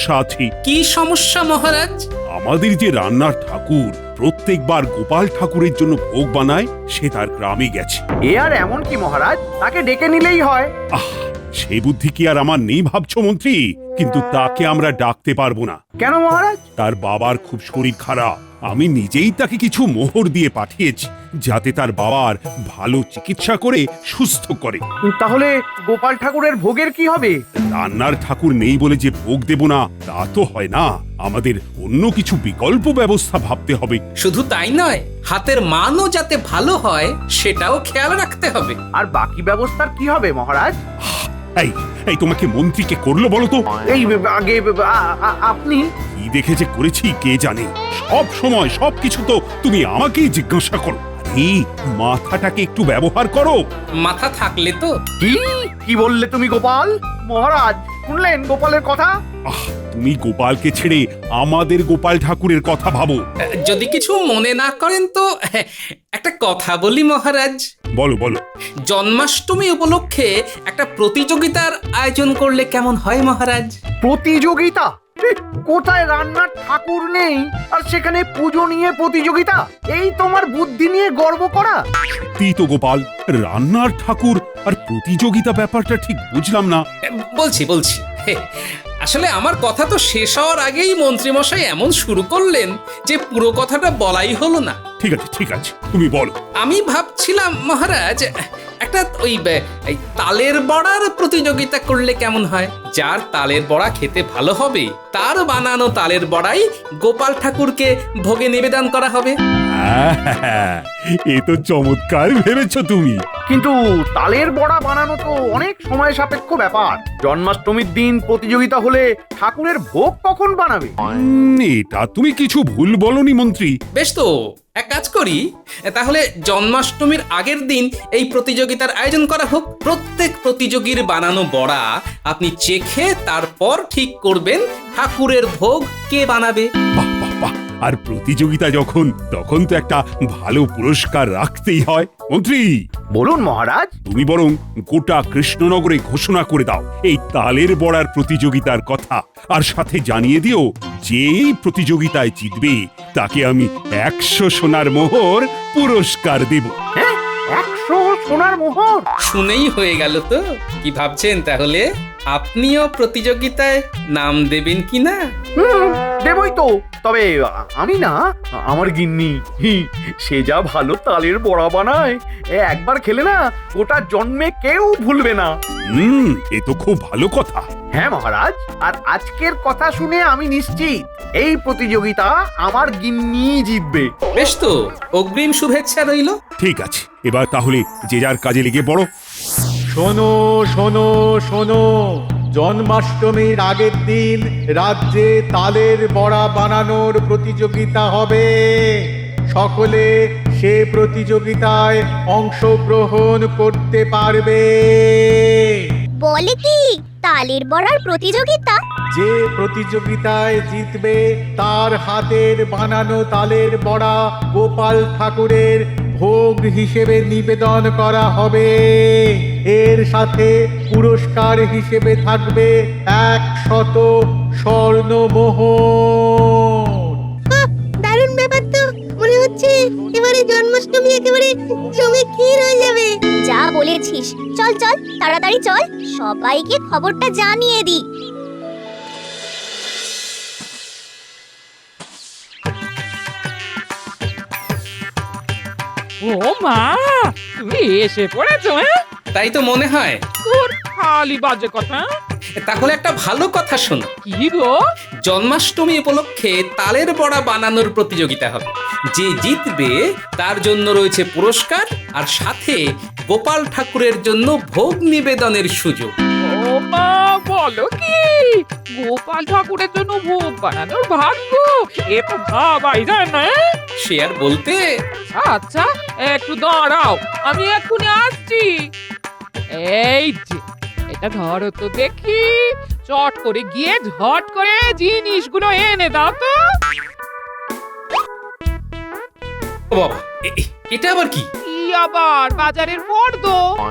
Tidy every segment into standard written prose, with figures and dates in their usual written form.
সমস্যা আছে। কি সমস্যা মহারাজ? আমাদের যে রান্নার ঠাকুর প্রত্যেকবার গোপাল ঠাকুরের জন্য ভোগ বানায়, সে তার গ্রামে গেছে। এ আর এমন কি মহারাজ, তাকে ডেকে নিলেই হয়। আহ, সেই বুদ্ধি কি আর আমার নেই ভাবছো মন্ত্রী? কিন্তু তাকে আমরা ডাকতে পারবো না। কেন মহারাজ? তার বাবার খুব শরীর খারাপ। আমি নিজেই তাকে কিছু মোহর দিয়ে পাঠিয়েছি, যাতে তার বাবার ভালো চিকিৎসা করে সুস্থ করে। তাহলে গোপাল ঠাকুরের ভোগের কি হবে? রান্নার ঠাকুর নেই বলে যে ভোগ দেব না, তা তো হয় না। আমাদের অন্য কিছু বিকল্প ব্যবস্থা ভাবতে হবে। শুধু তাই নয়, হাতের মানও যাতে ভালো হয় সেটাও খেয়াল রাখতে হবে। আর বাকি ব্যবস্থার কি হবে মহারাজ? এই এই তোমাকে মন্ত্রীকে করলো বলো তো? এই আগে আপনি কি দেখে যে করেছি কে জানে। সব সময় সবকিছু তো তুমি আমাকেই জিজ্ঞাসা করো। এই মাথাটাকে একটু ব্যবহার করো। মাথা থাকলে তো। কি বললে তুমি গোপাল? মহারাজ শুনলেন গোপালের কথা? তুমি গোপালকে ছেড়ে আমাদের গোপাল ঠাকুরের কথা ভাবো। যদি কিছু মনে না করেন তো একটা কথা বলি মহারাজ। বলো বলো। জন্মাষ্টমী উপলক্ষে একটা প্রতিযোগিতার আয়োজন করলে কেমন হয় মহারাজ? প্রতিযোগিতা? কোথায় রান্নার ঠাকুর নেই আর সেখানে পুজো নিয়ে প্রতিযোগিতা? এই তোমার বুদ্ধি নিয়ে গর্ব করা? সত্যি তো গোপাল, রান্নার ঠাকুর আর প্রতিযোগিতা ব্যাপারটা ঠিক বুঝলাম না। বলছি আসলে আমার কথা তো শেষ হওয়ার আগেই মন্ত্রীমশাই এমন শুরু করলেন যে পুরো কথাটা বলাই হলো না। ঠিক আছে তুমি বলো। আমি ভাবছিলাম মহারাজ, একটা এই তালের বড়ার প্রতিযোগিতা করলে কেমন হয়? যার তালের বড়া খেতে ভালো হবে তার বানানো তালের বড়াই গোপাল ঠাকুরকে ভোগে নিবেদন করা হবে। এ তো চমৎকার ভেবেছো তুমি। কিন্তু তালের বড়া বানানো তো অনেক সময় সাপেক্ষ ব্যাপার। জন্মাষ্টমীর দিন প্রতিযোগিতা হলে ঠাকুরের ভোগ কখন বানাবে? এটা তুমি কিছু ভুল বলনি মন্ত্রী। বেশ তো, এক কাজ করি, তাহলে জন্মাষ্টমীর আগের দিন এই প্রতিযোগিতার আয়োজন করা হোক। প্রত্যেক প্রতিযোগীর বানানো বড়া আপনি চেখে তারপর ঠিক করবেন ঠাকুরের ভোগ কে বানাবে। বাহ বাহ বাহ। আর প্রতিযোগিতা যখন, তখন তো একটা ভালো পুরস্কার রাখতেই হয়। মন্ত্রী বলুন মহারাজ। তুমি বরং গোটা কৃষ্ণনগরে ঘোষণা করে দাও এই তালের বড়ার প্রতিযোগিতার কথা, আর সাথে জানিয়ে দিও যে এই প্রতিযোগিতায় জিতবে তাকে আমি 100 সোনার মোহর পুরস্কার দেব। হ্যাঁ, 100 সোনার মোহর? শুনেই হয়ে গেল তো। কি ভাবছেন তাহলে, আপনিও প্রতিযোগিতায় নাম দেবেন কিনা? দেবই তো, তবে আমি না, আমার গিন্নি। সে যা ভালো তালের বড়া বানায়, একবার খেলে না ওটা জন্মে কেউ ভুলবে না। এ তো খুব ভালো কথা। হ্যাঁ মহারাজ, আর আজকের কথা শুনে আমি নিশ্চিত এই প্রতিযোগিতা আমার গিন্নি জিতবে। বেশ তো, অগ্রিম শুভেচ্ছা রইল। ঠিক আছে, এবার তাহলে যে যার কাজে লেগে পড়ো। শোনো শোনো শোনো, জন্মাষ্টমীর আগের দিন রাজ্যে তালের বড়া বানানোর প্রতিযোগিতা হবে। সকলে সে প্রতিযোগিতায় অংশগ্রহণ করতে পারবে। বলে কি তালের বড়ার প্রতিযোগিতা? যে প্রতিযোগিতায় জিতবে তার হাতের বানানো তালের বড়া গোপাল ঠাকুরের ভোগ হিসেবে নিবেদন করা হবে। এর সাথে পুরস্কার হিসেবে থাকবে 100 স্বর্ণমোহর। দারুণ ব্যাপার তো। মনে হচ্ছে এবারে জন্মাষ্টমী একেবারে জমে ক্ষীর হয়ে যাবে। যা বলেছিস, চল চল তাড়াতাড়ি চল, সবাইকে খবরটা জানিয়ে দি। ও মা, তুমি এসে পড়েছো? তাই তো মনে হয়। তোর খালি বাজে কথা। তাহলে একটা ভালো কথা শোনো। কি গো? জন্মাষ্টমী উপলক্ষে তালের বড়া বানানোর প্রতিযোগিতা হবে। যে জিতবে তার জন্য রয়েছে পুরস্কার, আর সাথে গোপাল ঠাকুরের জন্য ভোগ নিবেদনের সুযোগ। ও মা, বলো কি? গোপাল ঠাকুরের জন্য ভোগ বানানোর ভাগ্য, এ তো ভাবাই যায় না। সে আর বলতে। আচ্ছা একটু দাঁড়াও, আমি এক্ষুনি আসছি। এই যে এটা ধরো তো দেখি, চট করে গিয়ে ঝট করে জিনিসগুলো এনে দাও তো। ও বাবা, এটা আবার কি? আবার বাজারের ফর্দ।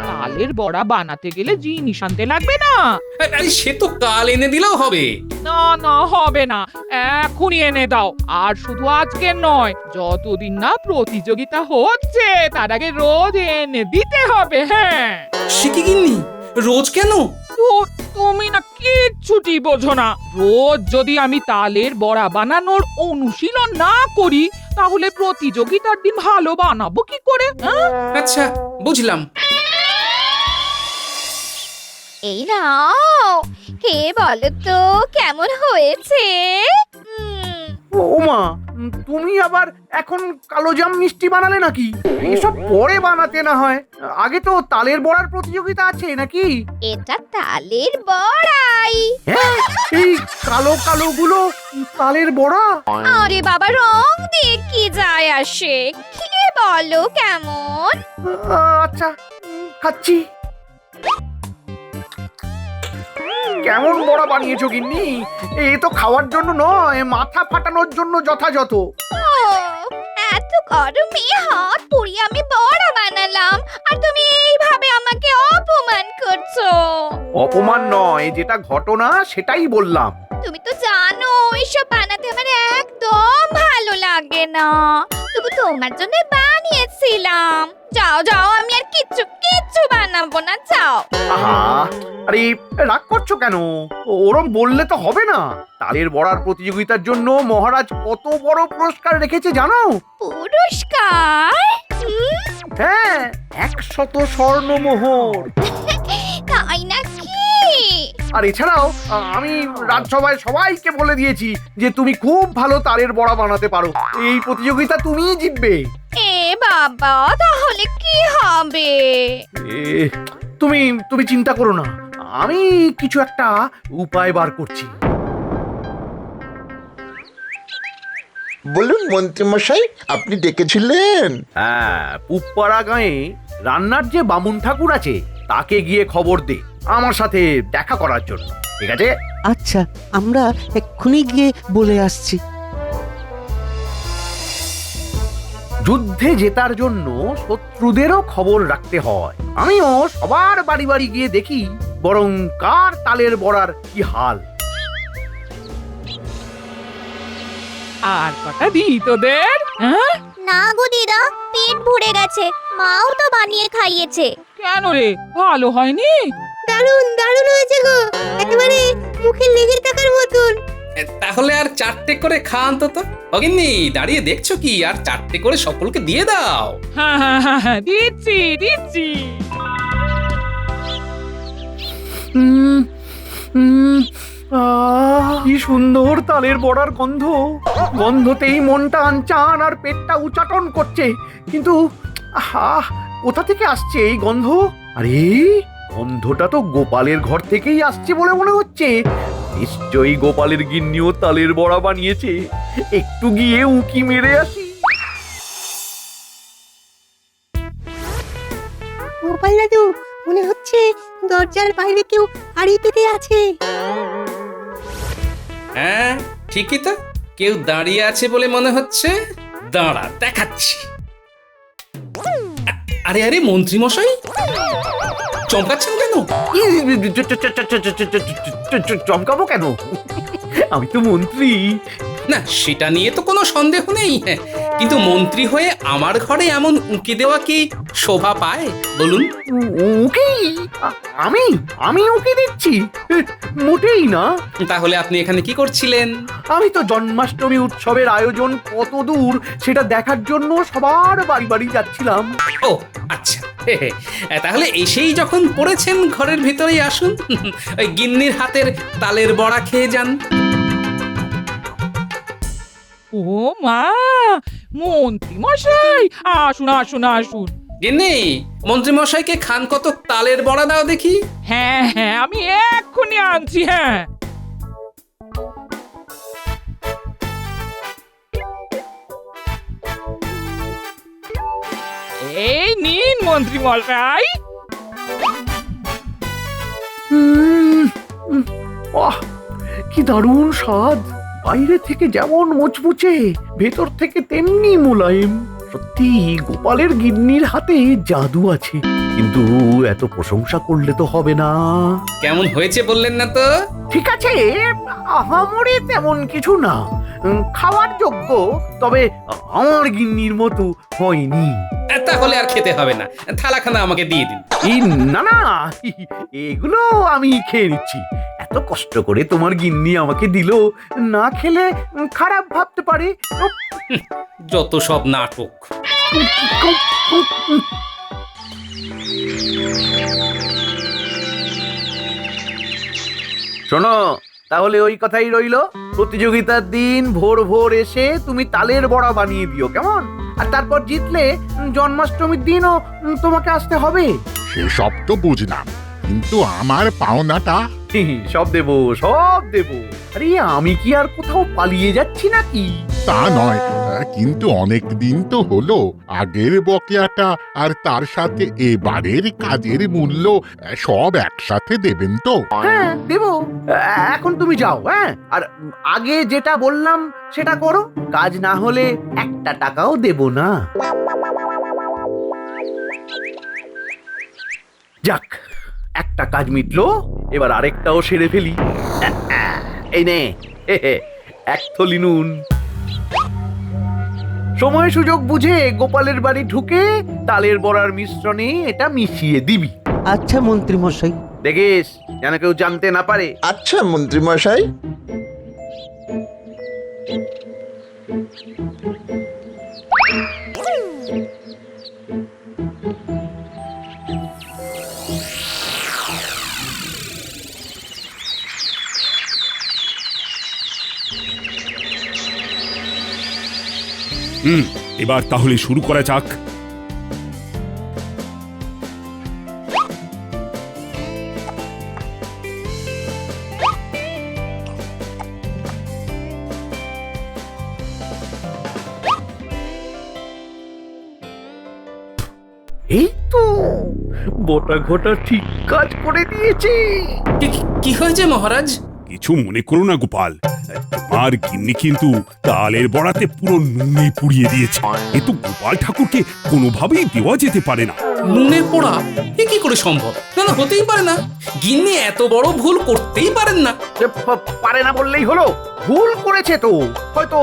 তালের বড়া বানাতে গেলে জিনিস আনতে লাগবে না? আরে সে তো কাল এনে দিলেও হবে। না না, হবে না, এখনই এনে দাও। আর শুধু আজকে নয়, যতদিন না প্রতিযোগিতা হচ্ছে তার আগে রোজ এনে দিতে হবে। হ্যাঁ, সে কি গিন্নি, রোজ কেন? তো তুমি না কিচ্ছুটি বোঝো না। রোজ যদি আমি তালের বড়া বানানোর অনুশীলন না করি, তাহলে প্রতিযোগিতার দিন ভালো বানাবো কি করে? হ্যাঁ? আচ্ছা, বুঝলাম। এই নাও, কে বলো তো কেমন হয়েছে? ওমা, তুমি আবার এখন কালোজাম মিষ্টি বানালে নাকি? এসব পরে বানাতে না হয়, আগে তো তালের বড়ার প্রতিযোগিতা আছে নাকি? এটা তালের বড়াই। হ্যাঁ, এই কালো কালো গুলো তালের বড়া। আরে বাবা, রং দিয়ে কি যায় আসে? কে বলো কেমন? আচ্ছা, খাচ্ছি। কেমন বড়া বানিয়েছো গিন্নি? এ তো খাওয়ার জন্য নয়, মাথা ফাটানোর জন্য যথাযথ। ও, এত গরমে হাত পুড়িয়ে আমি বড়া বানালাম, আর তুমি এইভাবে আমাকে অপমান করছো। অপমান নয়, যেটা ঘটনা সেটাই বললাম। তুমি তো জানো এসব বানাতে আমার একদম ভালো লাগে না, তবু তোমার জন্য বানিয়েছিলাম। যাও যাও, আমি আর কিচ্ছু কিচ্ছু বানাবো না, যাও। আহা, আরে রাগ করছো কেন? ওরম বললে তো হবে না। তালের বড়ার প্রতিযোগিতার জন্য মহারাজ কত বড় পুরস্কার রেখেছে জানো? পুরস্কার? হ্যাঁ, 100 স্বর্ণমোহর। তাই নাকি? আর এছাড়াও আমি রাজসভায় সবাইকে বলে দিয়েছি যে তুমি খুব ভালো তালের বড়া বানাতে পারো। এই প্রতিযোগিতা তুমিই জিতবে। এ বাবা, তাহলে কি হবে? এ, তুমি তুমি চিন্তা করো না, আমি কিছু একটা উপায় বার করছি। বলুন মন্ত্রীমশাই, আপনি ডেকেছিলেন? হ্যাঁ, পুপ্পাড়া গাঁয়ে রান্নার যে বামুন ঠাকুর আছে তাকে গিয়ে খবর দে আমার সাথে দেখা করার জন্য, ঠিক আছে? আচ্ছা, আমরা এক্ষুনি গিয়ে বলে আসছি। যুদ্ধে জেতার জন্য শত্রুদেরও খবর রাখতে হয়। আমিও সবার বাড়ি বাড়ি গিয়ে দেখি বরং কার তালের বড়ার কি হাল। আর কটা দিই তোদের? হ্যাঁ? না গো দিদা, পেট ভরে গেছে, মাও তো বানিয়ে খাইয়েছে। কেন রে, ভালো হয়নি? দারুণ দারুণ হয়েছে গো, একেবারে মুখে লেগে থাকার মতন। তাহলে আর 4টে করে খান তো। অগিন্নি, দাঁড়িয়ে দেখছো কি? আর 4টে করে সকলকে দিয়ে দাও। হ্যাঁ হ্যাঁ হ্যাঁ হ্যাঁ, দিচ্ছি দিচ্ছি। উম, উম, কি সুন্দর তালের বড়ার গন্ধ। গন্ধতেই মনটা আনচান আর পেটটা উচাটন করছে। কিন্তু আহা, কোথা থেকে আসছে এই গন্ধ? আরে, গন্ধটা তো গোপালের ঘর থেকেই আসছে বলে মনে হচ্ছে। নিশ্চয়ই গোপালের গিন্নিও তালের বড়া বানিয়েছে। একটু গিয়ে উকি মেরে আসি। গোপাল দাদু, মনে হচ্ছে দরজার বাইরে কেউ হাড়ি পেতে আছে। হ্যাঁ, ঠিকই তো, কেউ দাঁড়িয়ে আছে বলে মনে হচ্ছে। দাঁড়া, দেখাচ্ছি। আরে আরে, মন্ত্রী মশাই, চমকাচ্ছেন কেন? চমকাবো কেন? আমি তো মন্ত্রী। না, সেটা নিয়ে তো কোনো সন্দেহ নেই, কিন্তু মন্ত্রী হয়ে আমার ঘরে এমন উঁকি দেওয়া কি শোভা পায় বলুন? উকি? আমি আমি উকি দিচ্ছি? মোটেই না। তাহলে আপনি এখানে কি করছিলেন? আমি তো জন্মাষ্টমী উৎসবের আয়োজন কত দূর সেটা দেখার জন্য সবার বাড়ি বাড়ি যাচ্ছিলাম। ও আচ্ছা, তাহলে এসেই যখন পড়েছেন, ঘরের ভিতরেই আসুন, ওই গিন্নির হাতের তালের বড়া খেয়ে যান। ও মা, মন্ত্রী মশাই, আসুন আসুন আসুন। গিন্নি, মন্ত্রী মশাইকে খান কত তালের বড়া দাও দেখি। হ্যাঁ হ্যাঁ, আমি এক্ষুনি আনছি। হ্যাঁ, এই নিন মন্ত্রী মশাই। বাহ, কি দারুণ স্বাদ! বাইরে থেকে যেমন মুচমুচে, ভেতর থেকে তেমনি মোলায়েম। সত্যি গোপালের গিন্নির হাতে জাদু আছে, কিন্তু এত প্রশংসা করলে তো হবে না। কেমন হয়েছে বললেন না তো? ঠিক আছে, আহামরি তেমন কিছু না, খাওয়ার যোগ্য, তবে আমার গিন্নির মতো হয়নি। তাহলে আর খেতে হবে না, থালাখানা আমাকে দিয়ে দিন। এই না না, এগুলো আমি খেয়ে নিচ্ছি। এত কষ্ট করে তোমার গিন্নি আমাকে দিল, না খেলে খারাপ ভাবতে পারে। যত সব নাটক। শোনো, তাহলে ওই কথাই রইলো, প্রতিযোগিতার দিন ভোর ভোর এসে তুমি তালের বড়া বানিয়ে দিও, কেমন? আর তারপর জিতলে জন্মাষ্টমীর দিনও তোমাকে আসতে হবে। সেসব তো বুঝলাম, কিন্তু আমার পাওনাটা? সব দেবো, সব দেবো। আরে আমি কি আর কোথাও পালিয়ে যাচ্ছি নাকি? তা নয়, কিন্তু অনেক দিন তো হলো, আগের বকেয়াটা আর তার সাথে এবারের কাজের মূল্য সব একসাথে দেবেন তো? হ্যাঁ দেবো। এখন তুমি যাও, হ্যাঁ, আর আগে যেটা বললাম সেটা করো। কাজ না হলে একটা টাকাও দেব না। যাক, একটা কাজ মিটলো, এবার আরেকটাও সেরে ফেলি। এই নে, এক থলি নুন। সময় সুযোগ বুঝে গোপালের বাড়ি ঢুকে তালের বড়ার মিশ্রণে এটা মিশিয়ে দিবি। আচ্ছা মন্ত্রী মশাই। দেখিস যেন কেউ জানতে না পারে। আচ্ছা মন্ত্রী মশাই। এবার তাহলে শুরু করা যাক। এই তো বটা ঘটা ঠিক কাজ করে দিয়েছে। কি হয়েছে মহারাজ? কিছু মনে করো না গোপাল, তোমার গিন্নি কিন্তু তালের বড়াতে পুরো নুনে পুড়িয়ে দিয়েছে। এ তো গোপাল ঠাকুরকে কোনোভাবেই দেওয়া যেতে পারে না। নুনে পোড়া? এ কি করে সম্ভব? না না, হতেই পারে না। গিন্নি এত বড় ভুল করতেই পারেন না। পারে না বললেই হলো, ভুল করেছে তো। হয়তো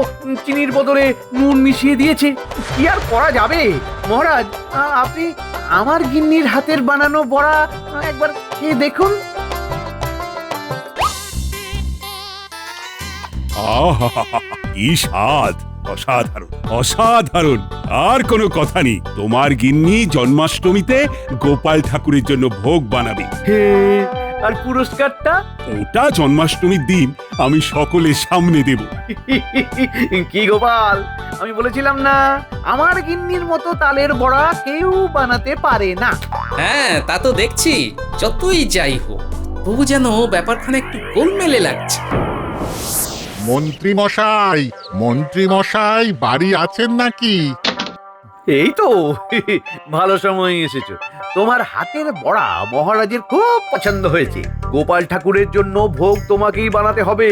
চিনির বদলে নুন মিশিয়ে দিয়েছে। কি আর করা যাবে মহারাজ? আপনি আমার গিন্নির হাতের বানানো বড়া একবার খেয়ে দেখুন। আহা, কি স্বাদ! অসাধারণ, অসাধারণ। আর কোনো কথা নেই, তোমার গিন্নি জন্মাষ্টমীতে গোপাল ঠাকুরের জন্য ভোগ বানাবে। হে, আর পুরস্কারটা? ওটা জন্মাষ্টমীর দিন আমি সকলের সামনে দেব। কি গোপাল, আমি বলেছিলাম না আমার গিন্নির মতো তালের বড়া কেউ বানাতে পারে না। হ্যাঁ, তা তো দেখছি। যতই যাই হোক, তবু যেন ব্যাপারখানে একটু গোলমেলে লাগছে। মন্ত্রী মশাই, মন্ত্রী মশাই বাড়ি আছেন নাকি? এই তো ভালো সময় এসেছো। তোমার হাতের বড়া মহারাজের খুব পছন্দ হয়েছে। গোপাল ঠাকুরের জন্য ভোগ তোমাকেই বানাতে হবে।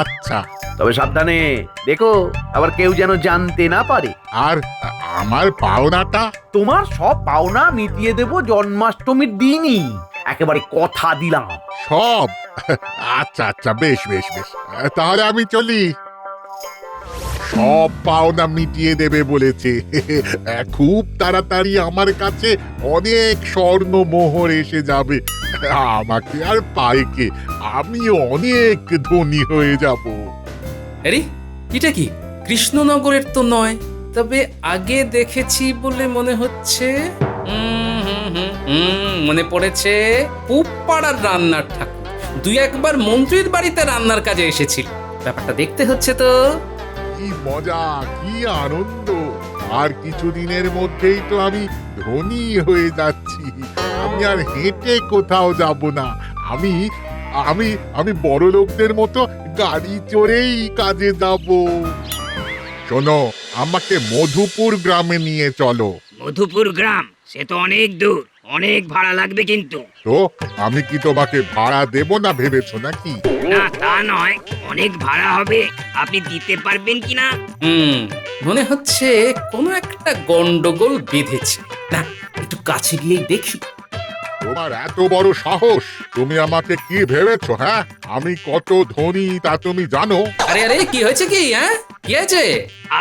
আচ্ছা। তবে সাবধানে, দেখো আবার কেউ যেন জানতে না পারে। আর আমার পাওনাটা? তোমার সব পাওনা মিটিয়ে দেব জন্মাষ্টমীর দিনই, একেবারে কথা দিলাম। সব? আচ্ছা আচ্ছা, বেশ বেশ বেশ, তাহলে আমি চলি। সব পাওনা মিটিয়ে দেবে বলেছে। খুব তাড়াতাড়ি আমার কাছে অনেক স্বর্ণ মোহর এসে যাবে। আমাকে আর পায় কে? আমি অনেক ধনী হয়ে যাব। আরে এটা কি? কৃষ্ণনগরের তো নয়, তবে আগে দেখেছি বলে মনে হচ্ছে। মনে পড়েছে, পুপাড়ার রান্নার ঠাকুর দুই একবার মন্ত্রীর বাড়িতে রান্নার কাজে এসেছিল। ব্যাপারটা দেখতে হচ্ছে তো। কি মজা, কি আনন্দ! আর কিছুদিনের মধ্যেই তো আমি ধনী হয়ে যাচ্ছি। আমি আর হেঁটে কোথাও যাব না। আমি আমি আমি বড় লোকদের মতো গাড়ি চড়েই কাজে যাব। শোনো, আমাকে মধুপুর গ্রামে নিয়ে চলো। মধুপুর গ্রাম? সে তো অনেক দূর, অনেক ভাড়া লাগবে কিন্তু। তো আমি কি তোমাকে ভাড়া দেব না ভেবেছো নাকি? না তা নয়, অনেক ভাড়া হবে, আপনি দিতে পারবেন কিনা? মনে হচ্ছে কোনো একটা গন্ডগোল বেঁধেছে। না, একটু কাছে গিয়েই দেখি। তোমার এত বড় সাহস, তুমি আমাকে কি ভেবেছো? হ্যাঁ, আমি কত ধনী তা তুমি জানো? আরে আরে, কি হয়েছে কি? হ্যাঁ, কি হয়েছে?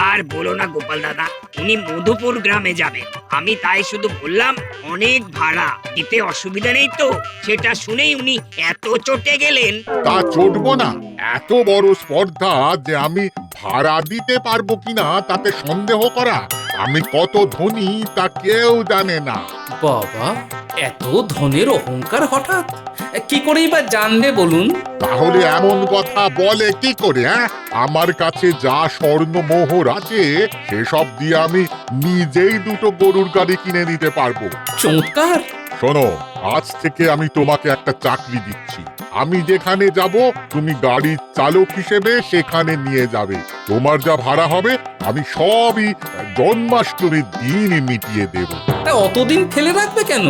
আর বলো না গোপাল দাদা, উনি মধুপুর গ্রামে যাবেন। আমি তাই শুধু বললাম অনেক ভাড়া দিতে অসুবিধা নেই তো, সেটা শুনেই উনি এত চটে গেলেন। তা চটবো না? এত বড় স্পর্ধা যে আমি ভাড়া দিতে পারবো কিনা তাতে সন্দেহ করা? আমি কত ধনী তা কেউ জানে না। বাবা, এত ধনের অহংকার হঠাৎ কি করেই বা জানবে বলুন? তাহলে এমন কথা বলে কি করে? হ্যাঁ, আমার কাছে যা স্বর্ণ মোহর আছে সেসব দিয়ে আমি নিজেই দুটো গরুর গাড়ি কিনে নিতে পারবো। চমৎকার। শোনো, আজ থেকে আমি তোমাকে একটা চাকরি দিচ্ছি। আমি যেখানে যাব তুমি গাড়ির চালক হিসেবে সেখানে নিয়ে যাবে। তোমার যা ভাড়া হবে আমি সবই জন্মাষ্টমীর দিন মিটিয়ে দেব। তা অতদিন ফেলে রাখবে কেন?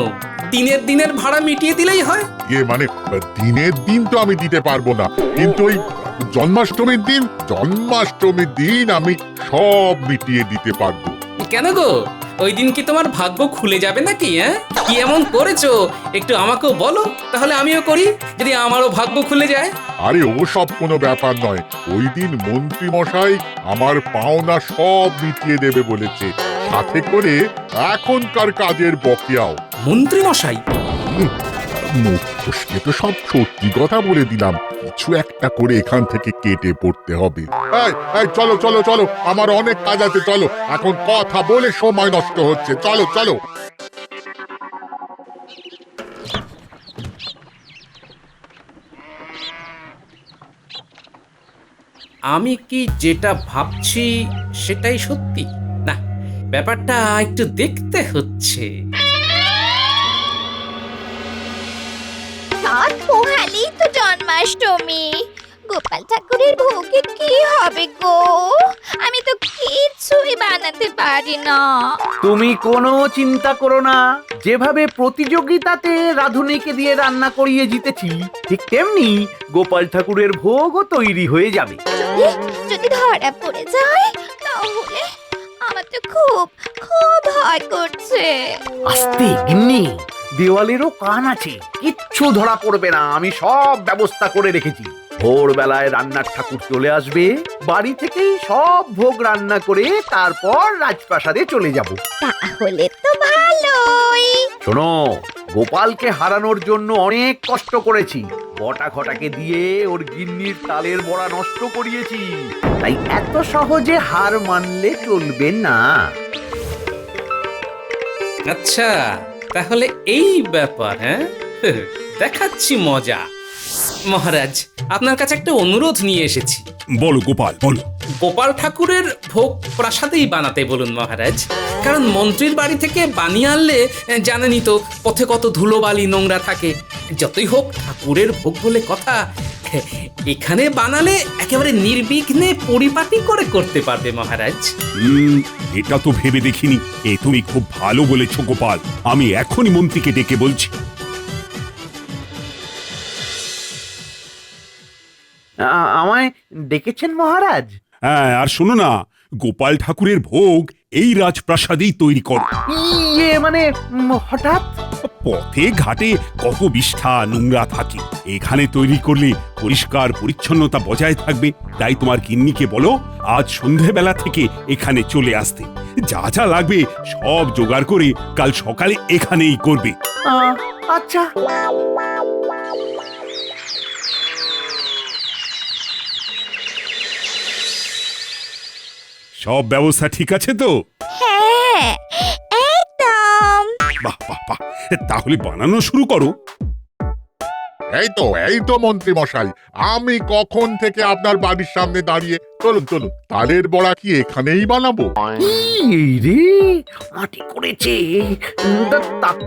দিনের ভাড়া মিটিয়ে দিলেই হয়। মানে দিনের দিন তো আমি দিতে পারবো না, কিন্তু ওই জন্মাষ্টমীর দিন আমি সব মিটিয়ে দিতে পারবো। কেন গো, ওই দিন কি তোমার ভাগ্য খুলে যাবে নাকি? হ্যাঁ, কি এমন করেছো একটু আমাকেও বলো, তাহলে আমিও করি, যদি আমারও ভাগ্য খুলে যায়। আরে ও সব কোনো ব্যাপার নয়। ওই দিন মন্ত্রী মশাই আমার পাওনা সব মিটিয়ে দেবে বলেছে, সাথে করে এখনকার কাজের বকেয়াও। মন্ত্রী মশাই? মুখ ফসকে তো সব সত্যি কথা বলে দিলাম, কিছু একটা করে এখান থেকে কেটে পড়তে হবে। এই এই চলো চলো চলো, আমার অনেক কাজ আছে, চলো। এখন কথা বলে সময় নষ্ট হচ্ছে, চলো চলো। আমি কি যেটা ভাবছি সেটাই সত্যি? না, ব্যাপারটা একটু দেখতে হচ্ছে। রাত পোহালেই তো জন্মাষ্টমী। গোপাল ঠাকুরের ভোগে কি হবে গো? আমি তো কিছুই বানাতে পারি না। তুমি কোনো চিন্তা করো না, যেভাবে প্রতিযোগিতাতে রাধুনিকে দিয়ে রান্না করিয়ে জিতেছি, ঠিক তেমনি গোপাল ঠাকুরের ভোগও তৈরি হয়ে যাবে। যদি ধরা পড়ে যায় তাহলে আমার তো খুব খুব ভয় করছে। আস্তে গিন্নি, দেওয়ালেরও কান আছে, কিচ্ছু ধরা পড়বে না। আমি সব ব্যবস্থা করে রেখেছি। ভোরবেলায় রান্নার ঠাকুর চলে আসবে, বাড়ি থেকেই সব ভোগ রান্না করে তারপর রাজপ্রাসাদে চলে যাব। তাহলে তো ভালোই। শোনো, গোপালকে হারানোর জন্য অনেক কষ্ট করেছি। বটা ঘটাকে দিয়ে ওর গিন্নির তালের বড়া নষ্ট করিয়েছি, তাই এত সহজে হার মানলে চলবে না। আচ্ছা, তাহলে এই ব্যাপার। হ্যাঁ, দেখাচ্ছি মজা। মহারাজ, আপনার কাছে একটা অনুরোধ নিয়ে এসেছি। বলো গোপাল, বলো। গোপাল ঠাকুরের ভোগ প্রাসাদেই বানাতে বলুন মহারাজ। কারণ মন্ত্রীর বাড়ি থেকে বানিয়ে আনলে জানেনই তো পথে কত ধুলোবালি নোংরা থাকে। যতই হোক ঠাকুরের ভোগ বলে কথা, এখানে বানালে একেবারে নির্বিঘ্নে পরিপাটি করে করতে পারবে মহারাজ। এটা তো ভেবে দেখিনি। এ তুমি খুব ভালো বলেছো গোপাল, আমি এখনই মন্ত্রীকে ডেকে বলছি। আমায় ডেকেছেন মহারাজ? হ্যাঁ, আর শোনো না, গোপাল ঠাকুরের ভোগ এই রাজপ্রাসাদেই তৈরি কর। ইয়ে মানে হঠাৎ? পথে ঘাটে কত বিষ্ঠা নোংরা থাকে, এখানে তৈরি করলে পরিষ্কার পরিচ্ছন্নতা বজায় থাকবে। তাই তোমার গিন্নিকে বলো আজ সন্ধেবেলা থেকে এখানে চলে আসতে। যা যা লাগবে সব জোগাড় করে কাল সকালে এখানেই করবে। আচ্ছা। সব ব্যবস্থা ঠিক আছে তো? হ্যাঁ, একদম। বাহ বাহ বাহ, তাহলে বানানো শুরু করো। এই তো মন্ত্রী মশাই, আমি কখন থেকে আপনার বাড়ির সামনে দাঁড়িয়ে। চলুন চলুন, তালের বড়া কি এখানেই বানাবো? এই রে, মাটি করেছে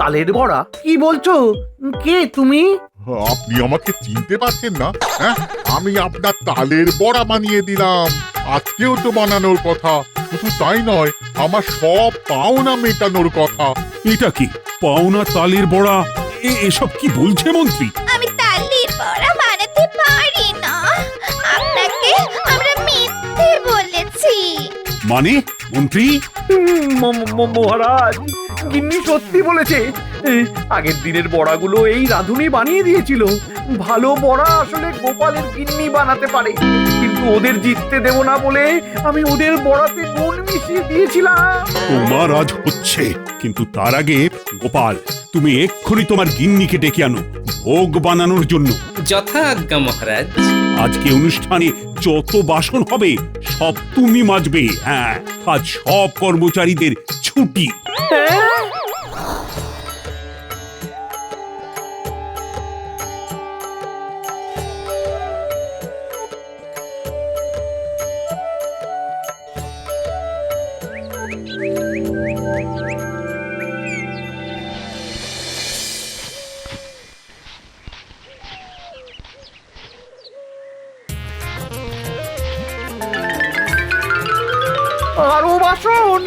তালের বড়া? কি বলছো? কে তুমি? আপনি আমাকে চিনতে পারছেন না? হ্যাঁ, আমি আপনার তালের বড়া বানিয়ে দিলাম। আজকেও তো বানানোর কথা। শুধু তাই নয়, আমার সব পাওনা মেটানোর কথা। এটা কি পাওনা তালের বড়া? এসব কি বলছে মন্ত্রী? আমি তালের বড়া বানাতে পারি না। আপনাকে আমরা মিথ্যে বলেছি। মানে মন্ত্রী মহারাজ, গিন্নি সত্যি বলেছে। আগের দিনের বড়াগুলো এই রাঁধুনি বানিয়ে দিয়েছিল। ভালো বড়া আসলে গোপালের গিন্নি বানাতে পারে, কিন্তু ওদের জিততে দেব না বলে আমি ওদের বড়াতে নুন মিশিয়ে দিয়েছিলাম। তোমার আজ হচ্ছে, কিন্তু তার আগে গোপাল, তুমি এক্ষুনি তোমার গিন্নিকে ডেকে আনো ভোগ বানানোর জন্য। যথা আজ্ঞা মহারাজ। আজকে অনুষ্ঠানে যত বাসন হবে সব তুমি মাজবে। হ্যাঁ, আজ সব কর্মচারীদের ছুটি। আরো বাসন।